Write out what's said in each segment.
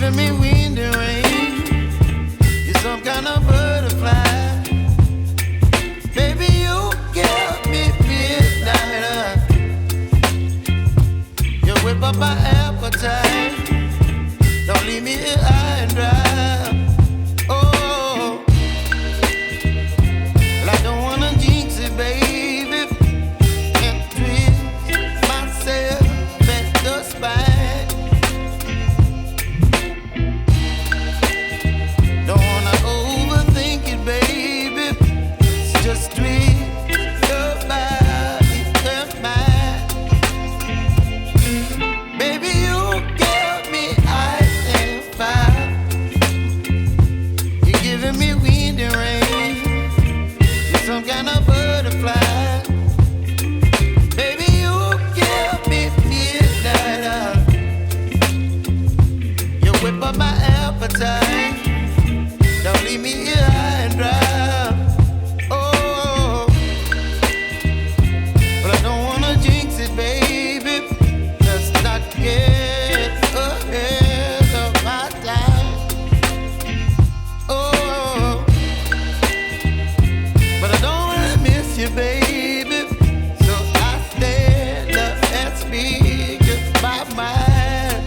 giving me wind and rain. You're some kind of butterfly. Baby, you give me midnight. You whip up my appetite. Don't leave me here high and dry. Oh, well, I don't wanna jinx it, baby, and twist myself at the spine. Don't wanna overthink it, baby. It's just twist your body and mine. Baby, you give me ice and fire. You're giving me wind and rain. You're some kind of butterfly. Baby, you give me midnight. You whip up my appetite. Don't leave me here high and dry. Oh, but I don't wanna jinx it, baby. Let's not get ahead of my time. Oh, but I don't wanna miss you, baby. So I stand up and speak just my mind.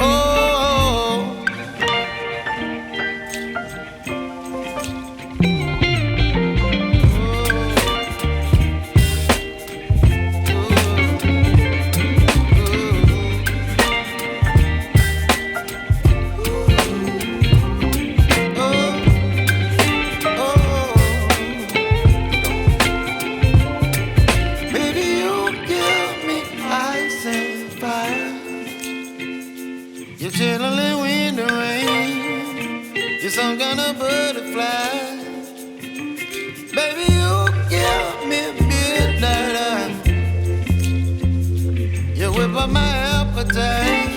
Oh. Baby, you give me ice and fire. You're chilling wind and rain. You're some kind of butterfly. Baby, you give me midnight. You whip up my appetite.